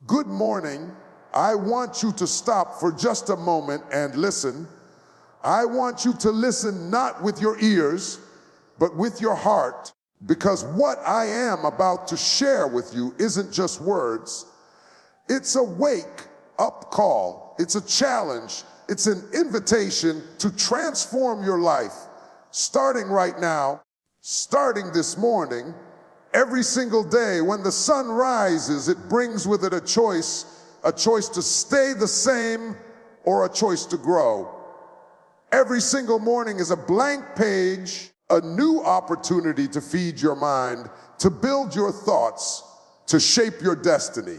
Good morning. I want you to stop for just a moment and listen. I want you to listen not with your ears, but with your heart, because what I am about to share with you isn't just words. It's a wake-up call. It's a challenge. It's an invitation to transform your life, starting right now, starting this morning. Every single day when the sun rises, it brings with it a choice to stay the same or a choice to grow. Every single morning is a blank page, a new opportunity to feed your mind, to build your thoughts, to shape your destiny.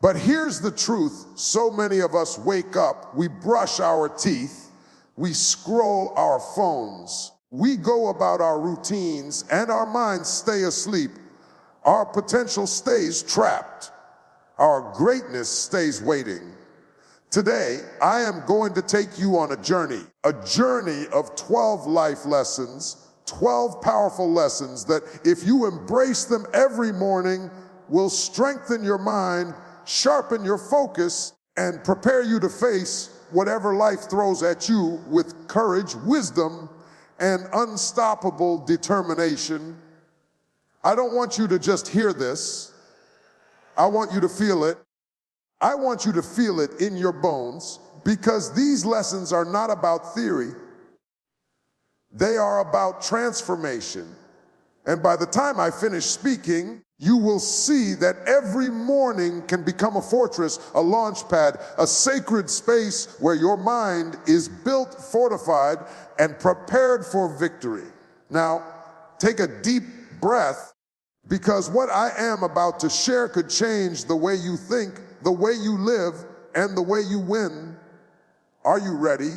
But here's the truth. So many of us wake up, we brush our teeth, we scroll our phones, we go about our routines, and our minds stay asleep. Our potential stays trapped. Our greatness stays waiting. Today, I am going to take you on a journey of 12 life lessons, 12 powerful lessons that, if you embrace them every morning, will strengthen your mind, sharpen your focus, and prepare you to face whatever life throws at you with courage, wisdom, and unstoppable determination. I don't want you to just hear this. I want you to feel it. I want you to feel it in your bones, because these lessons are not about theory. They are about transformation. And by the time I finish speaking, you will see that every morning can become a fortress, a launch pad, a sacred space where your mind is built, fortified, and prepared for victory. Now, take a deep breath, because what I am about to share could change the way you think, the way you live, and the way you win. Are you ready?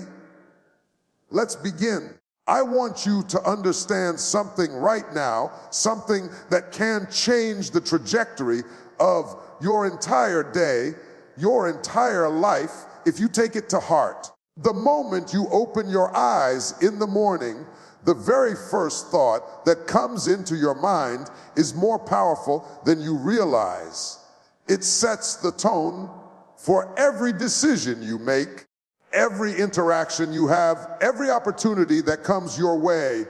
Let's begin. I want you to understand something right now, something that can change the trajectory of your entire day, your entire life, if you take it to heart. The moment you open your eyes in the morning, the very first thought that comes into your mind is more powerful than you realize. It sets the tone for every decision you make, every interaction you have, every opportunity that comes your way.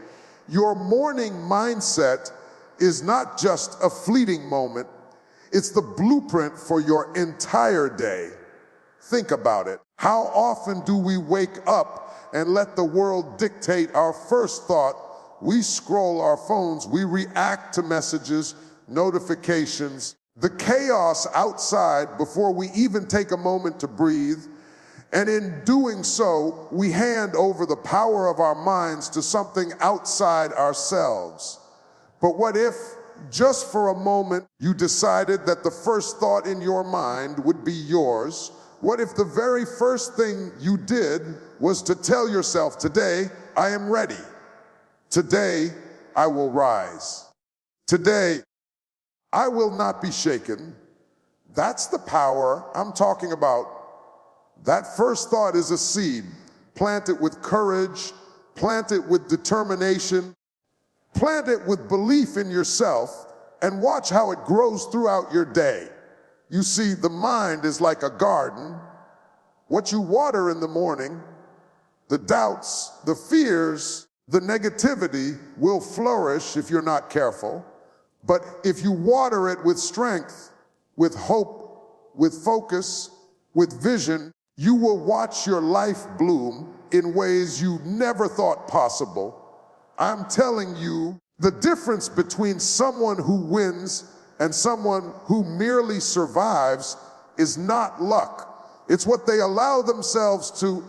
Your morning mindset is not just a fleeting moment. It's the blueprint for your entire day. Think about it. How often do we wake up and let the world dictate our first thought? We scroll our phones, we react to messages, notifications, the chaos outside before we even take a moment to breathe. And in doing so, we hand over the power of our minds to something outside ourselves. But what if, just for a moment, you decided that the first thought in your mind would be yours? What if the very first thing you did was to tell yourself, today, I am ready. Today, I will rise. Today, I will not be shaken. That's the power I'm talking about. That first thought is a seed. Plant it with courage, plant it with determination, plant it with belief in yourself, and watch how it grows throughout your day. You see, the mind is like a garden. What you water in the morning, the doubts, the fears, the negativity will flourish if you're not careful. But if you water it with strength, with hope, with focus, with vision, you will watch your life bloom in ways you never thought possible. I'm telling you, the difference between someone who wins and someone who merely survives is not luck. It's what they allow themselves to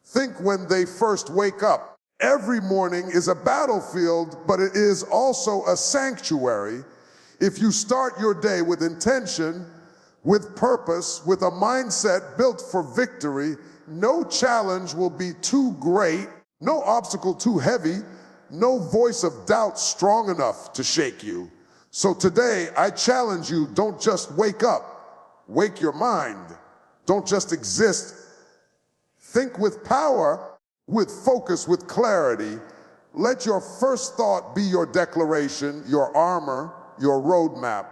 think when they first wake up. Every morning is a battlefield, but it is also a sanctuary. If you start your day with intention, with purpose, with a mindset built for victory, no challenge will be too great, no obstacle too heavy, no voice of doubt strong enough to shake you. So today, I challenge you, don't just wake up, wake your mind. Don't just exist. Think with power, with focus, with clarity. Let your first thought be your declaration, your armor, your roadmap.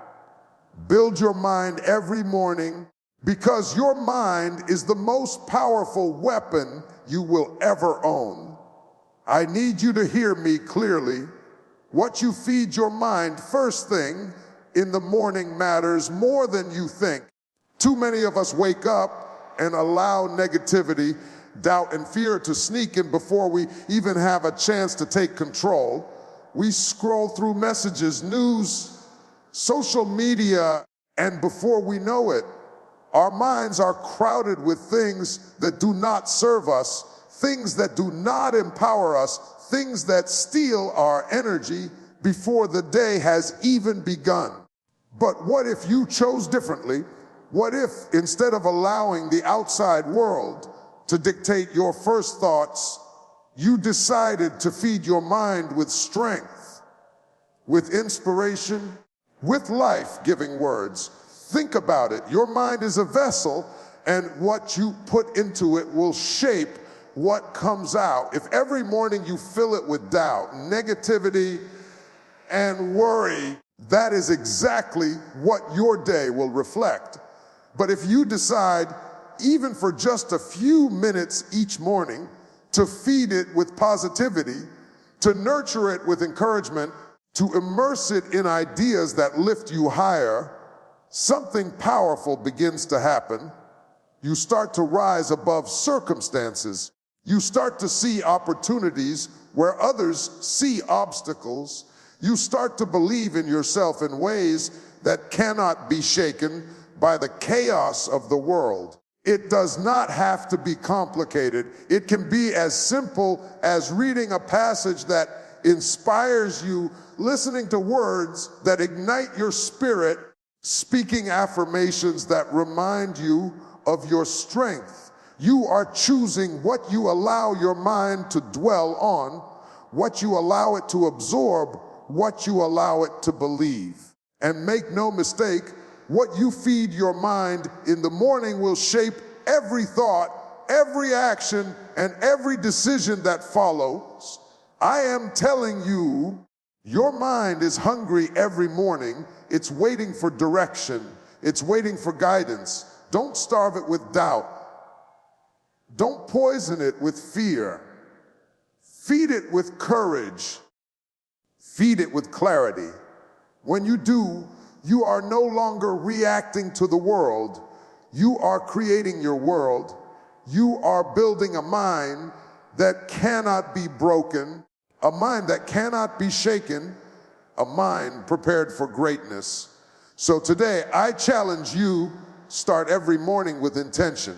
Build your mind every morning, because your mind is the most powerful weapon you will ever own. I need you to hear me clearly. What you feed your mind first thing in the morning matters more than you think. Too many of us wake up and allow negativity, doubt, and fear to sneak in before we even have a chance to take control. We scroll through messages, news, social media, and before we know it, our minds are crowded with things that do not serve us, things that do not empower us, things that steal our energy before the day has even begun. But what if you chose differently? What if, instead of allowing the outside world to dictate your first thoughts, you decided to feed your mind with strength, with inspiration, with life-giving words? Think about it. Your mind is a vessel, and what you put into it will shape what comes out. If every morning you fill it with doubt, negativity, and worry, that is exactly what your day will reflect. But if you decide, even for just a few minutes each morning, to feed it with positivity, to nurture it with encouragement, to immerse it in ideas that lift you higher, something powerful begins to happen. You start to rise above circumstances. You start to see opportunities where others see obstacles. You start to believe in yourself in ways that cannot be shaken by the chaos of the world. It does not have to be complicated. It can be as simple as reading a passage that inspires you, listening to words that ignite your spirit, speaking affirmations that remind you of your strength. You are choosing what you allow your mind to dwell on, what you allow it to absorb, what you allow it to believe. And make no mistake, what you feed your mind in the morning will shape every thought, every action, and every decision that follows. I am telling you, your mind is hungry every morning. It's waiting for direction. It's waiting for guidance. Don't starve it with doubt. Don't poison it with fear. Feed it with courage. Feed it with clarity. When you do, you are no longer reacting to the world. You are creating your world. You are building a mind that cannot be broken, a mind that cannot be shaken, a mind prepared for greatness. So today, I challenge you, start every morning with intention.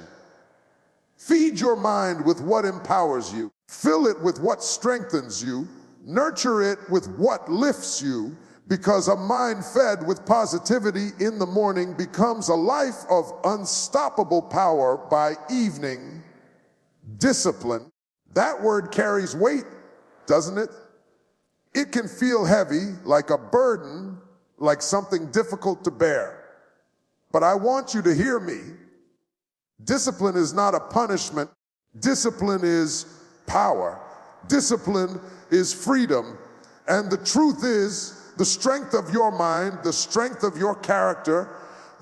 Feed your mind with what empowers you. Fill it with what strengthens you. Nurture it with what lifts you, because a mind fed with positivity in the morning becomes a life of unstoppable power by evening. Discipline. That word carries weight, doesn't it? It can feel heavy, like a burden, like something difficult to bear. But I want you to hear me. Discipline is not a punishment. Discipline is power. Discipline is freedom. And the truth is, the strength of your mind, the strength of your character,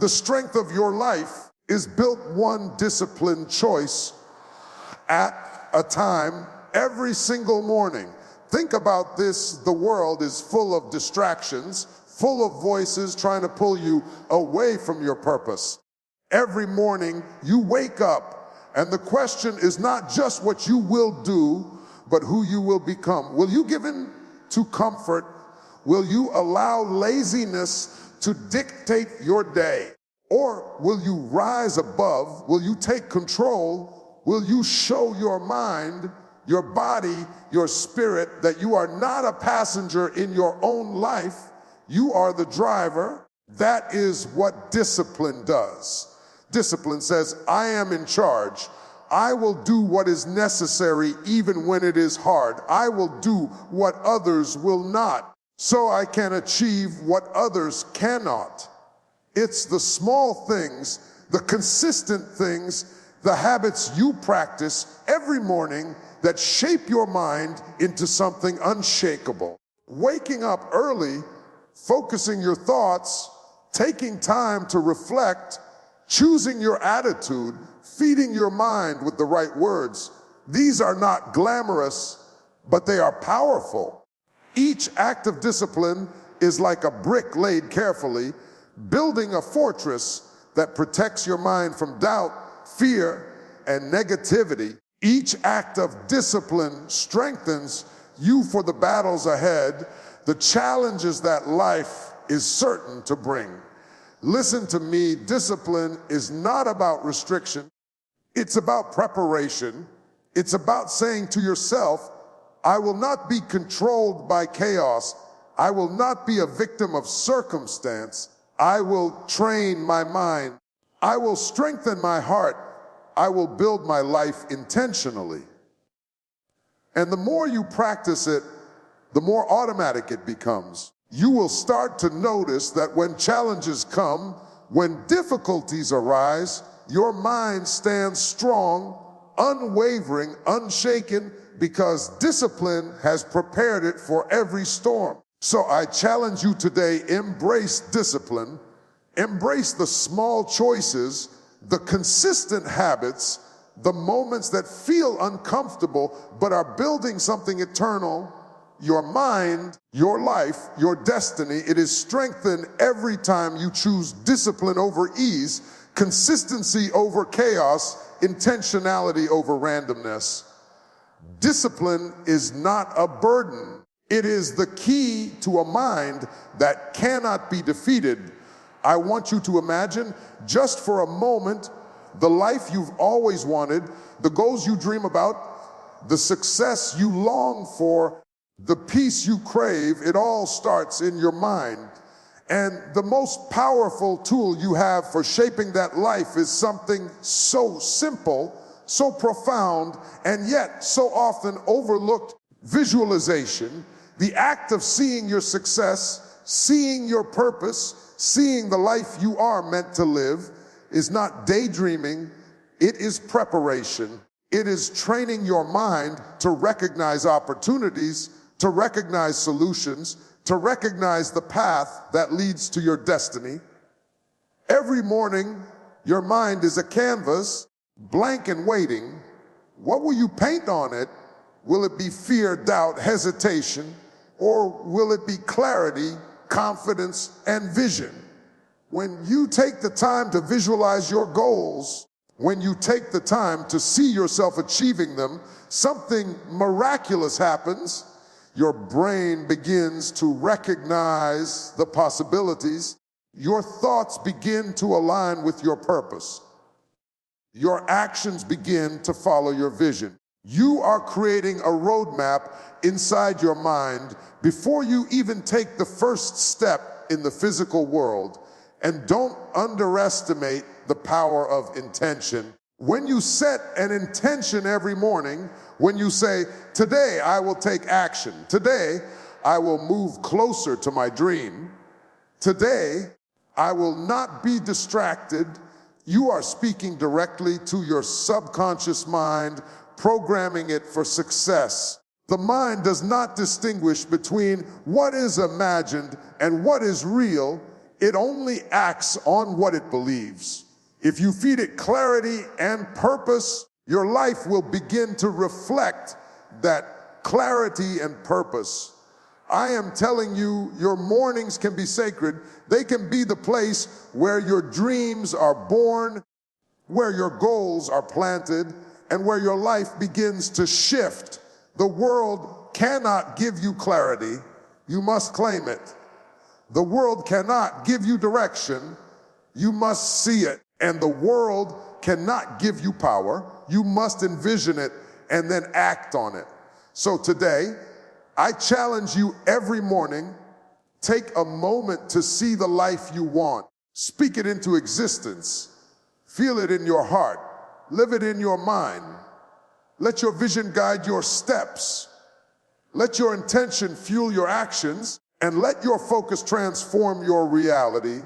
the strength of your life is built one disciplined choice at a time, every single morning. Think about this. The world is full of distractions, full of voices trying to pull you away from your purpose. Every morning you wake up, and the question is not just what you will do, but who you will become. Will you give in to comfort? Will you allow laziness to dictate your day? Or will you rise above? Will you take control? Will you show your mind, your body, your spirit that you are not a passenger in your own life? You are the driver. That is what discipline does. Discipline says, I am in charge. I will do what is necessary even when it is hard. I will do what others will not, so I can achieve what others cannot. It's the small things, the consistent things, the habits you practice every morning that shape your mind into something unshakable. Waking up early, focusing your thoughts, taking time to reflect, choosing your attitude, feeding your mind with the right words. These are not glamorous, but they are powerful. Each act of discipline is like a brick laid carefully, building a fortress that protects your mind from doubt, fear, and negativity. Each act of discipline strengthens you for the battles ahead, the challenges that life is certain to bring. Listen to me, discipline is not about restriction. It's about preparation. It's about saying to yourself, I will not be controlled by chaos. I will not be a victim of circumstance. I will train my mind. I will strengthen my heart. I will build my life intentionally. And the more you practice it, the more automatic it becomes. You will start to notice that when challenges come, when difficulties arise, your mind stands strong, unwavering, unshaken, because discipline has prepared it for every storm. So I challenge you today, embrace discipline, embrace the small choices, the consistent habits, the moments that feel uncomfortable but are building something eternal. Your mind, your life, your destiny, it is strengthened every time you choose discipline over ease, consistency over chaos, intentionality over randomness. Discipline is not a burden. It is the key to a mind that cannot be defeated. I want you to imagine, just for a moment, the life you've always wanted, the goals you dream about, the success you long for, the peace you crave. It all starts in your mind. And the most powerful tool you have for shaping that life is something so simple, so profound, and yet so often overlooked: visualization. The act of seeing your success, seeing your purpose, seeing the life you are meant to live is not daydreaming, it is preparation. It is training your mind to recognize opportunities, to recognize solutions, to recognize the path that leads to your destiny. Every morning, your mind is a canvas, blank and waiting. What will you paint on it? Will it be fear, doubt, hesitation, or will it be clarity, confidence, and vision? When you take the time to visualize your goals, when you take the time to see yourself achieving them, something miraculous happens. Your brain begins to recognize the possibilities. Your thoughts begin to align with your purpose. Your actions begin to follow your vision. You are creating a roadmap inside your mind before you even take the first step in the physical world. And don't underestimate the power of intention. When you set an intention every morning, when you say, today I will take action, today I will move closer to my dream, today I will not be distracted, you are speaking directly to your subconscious mind, programming it for success. The mind does not distinguish between what is imagined and what is real. It only acts on what it believes. If you feed it clarity and purpose, your life will begin to reflect that clarity and purpose. I am telling you, your mornings can be sacred. They can be the place where your dreams are born, where your goals are planted, and where your life begins to shift. The world cannot give you clarity. You must claim it. The world cannot give you direction. You must see it. And the world cannot give you power. You must envision it and then act on it. So today, I challenge you every morning, take a moment to see the life you want. Speak it into existence. Feel it in your heart. Live it in your mind. Let your vision guide your steps. Let your intention fuel your actions, and let your focus transform your reality,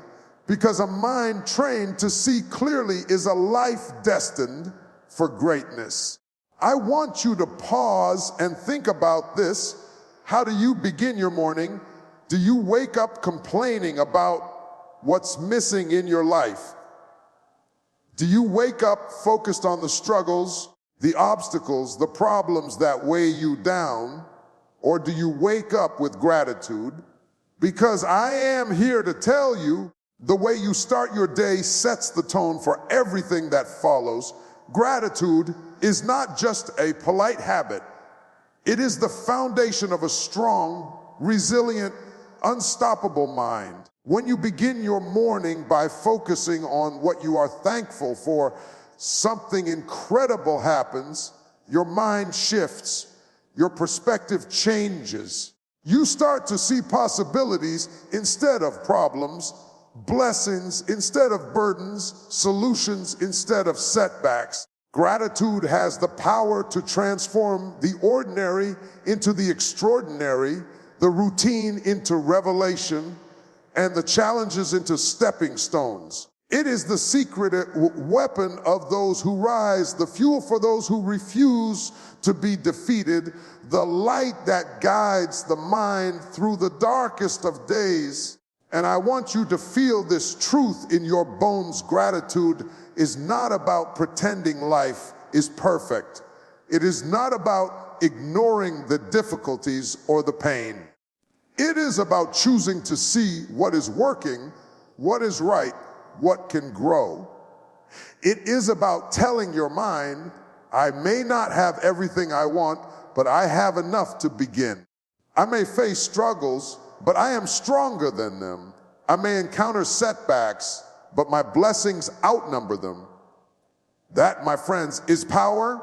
because a mind trained to see clearly is a life destined for greatness. I want you to pause and think about this. How do you begin your morning? Do you wake up complaining about what's missing in your life? Do you wake up focused on the struggles, the obstacles, the problems that weigh you down? Or do you wake up with gratitude? Because I am here to tell you, the way you start your day sets the tone for everything that follows. Gratitude is not just a polite habit. It is the foundation of a strong, resilient, unstoppable mind. When you begin your morning by focusing on what you are thankful for, something incredible happens. Your mind shifts. Your perspective changes. You start to see possibilities instead of problems, blessings instead of burdens, solutions instead of setbacks. Gratitude has the power to transform the ordinary into the extraordinary, the routine into revelation, and the challenges into stepping stones. It is the secret weapon of those who rise, the fuel for those who refuse to be defeated, the light that guides the mind through the darkest of days. And I want you to feel this truth in your bones. Gratitude is not about pretending life is perfect. It is not about ignoring the difficulties or the pain. It is about choosing to see what is working, what is right, what can grow. It is about telling your mind, I may not have everything I want, but I have enough to begin. I may face struggles, but I am stronger than them. I may encounter setbacks, but my blessings outnumber them. That, my friends, is power.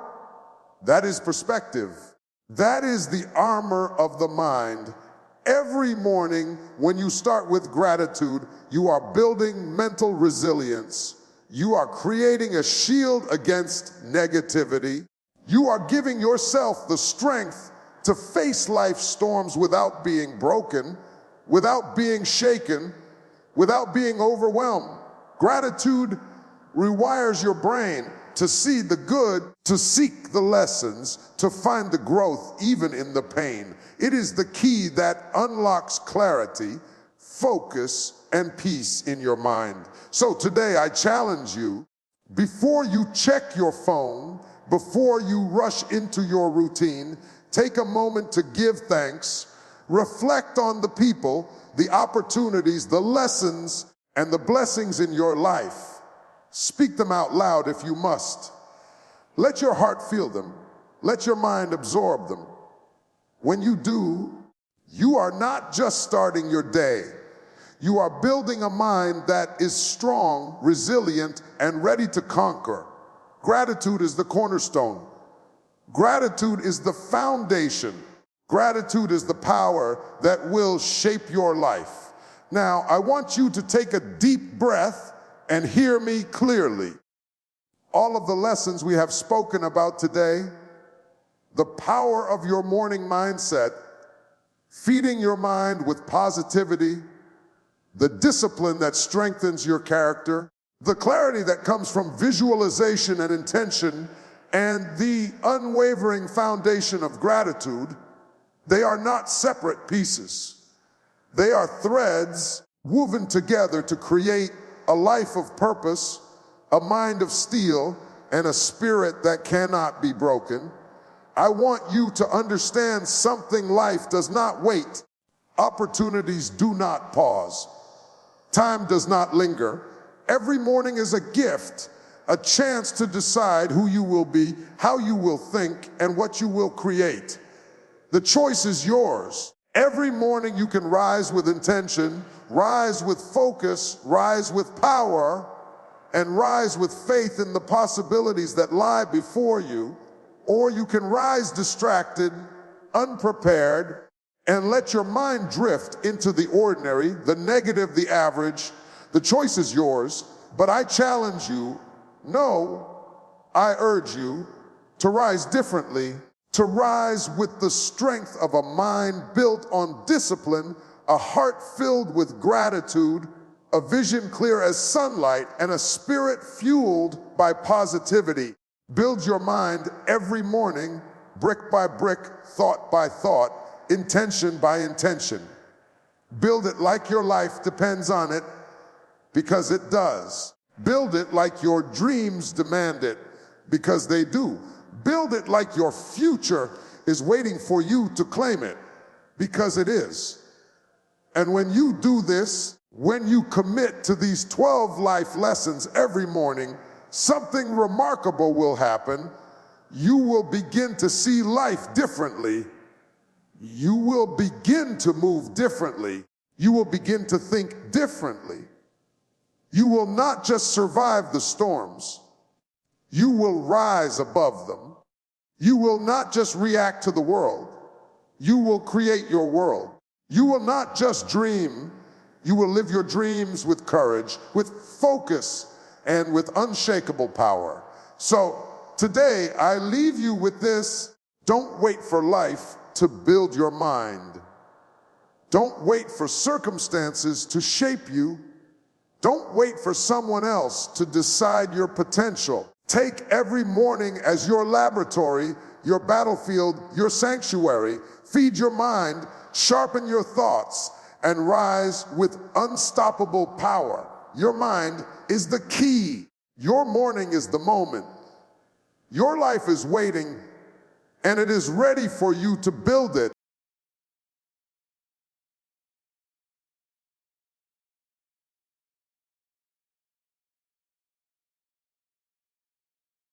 That is perspective. That is the armor of the mind. Every morning, when you start with gratitude, you are building mental resilience. You are creating a shield against negativity. You are giving yourself the strength to face life's storms without being broken, without being shaken, without being overwhelmed. Gratitude rewires your brain to see the good, to seek the lessons, to find the growth even in the pain. It is the key that unlocks clarity, focus, and peace in your mind. So today I challenge you, before you check your phone, before you rush into your routine, take a moment to give thanks, reflect on the people, the opportunities, the lessons, and the blessings in your life. Speak them out loud if you must. Let your heart feel them. Let your mind absorb them. When you do, you are not just starting your day. You are building a mind that is strong, resilient, and ready to conquer. Gratitude is the cornerstone. Gratitude is the foundation. Gratitude is the power that will shape your life. Now, I want you to take a deep breath and hear me clearly. All of the lessons we have spoken about today, the power of your morning mindset, feeding your mind with positivity, the discipline that strengthens your character, the clarity that comes from visualization and intention, and the unwavering foundation of gratitude, they are not separate pieces. They are threads woven together to create a life of purpose, a mind of steel, and a spirit that cannot be broken. I want you to understand something: life does not wait. Opportunities do not pause. Time does not linger. Every morning is a gift, a chance to decide who you will be, how you will think, and what you will create. The choice is yours. Every morning you can rise with intention, rise with focus, rise with power, and rise with faith in the possibilities that lie before you. Or you can rise distracted, unprepared, and let your mind drift into the ordinary, the negative, the average. The choice is yours, but I challenge you, no, I urge you to rise differently, to rise with the strength of a mind built on discipline, a heart filled with gratitude, a vision clear as sunlight, and a spirit fueled by positivity. Build your mind every morning, brick by brick, thought by thought, intention by intention. Build it like your life depends on it. because it does. Build it like your dreams demand it, because they do. Build it like your future is waiting for you to claim it, because it is. And when you do this, when you commit to these 12 life lessons every morning, something remarkable will happen. You will begin to see life differently. You will begin to move differently. You will begin to think differently. You will not just survive the storms. You will rise above them. You will not just react to the world. You will create your world. You will not just dream. You will live your dreams with courage, with focus, and with unshakable power. So today, I leave you with this. Don't wait for life to build your mind. Don't wait for circumstances to shape you. Don't wait for someone else to decide your potential. Take every morning as your laboratory, your battlefield, your sanctuary. Feed your mind, sharpen your thoughts, and rise with unstoppable power. Your mind is the key. Your morning is the moment. Your life is waiting, and it is ready for you to build it.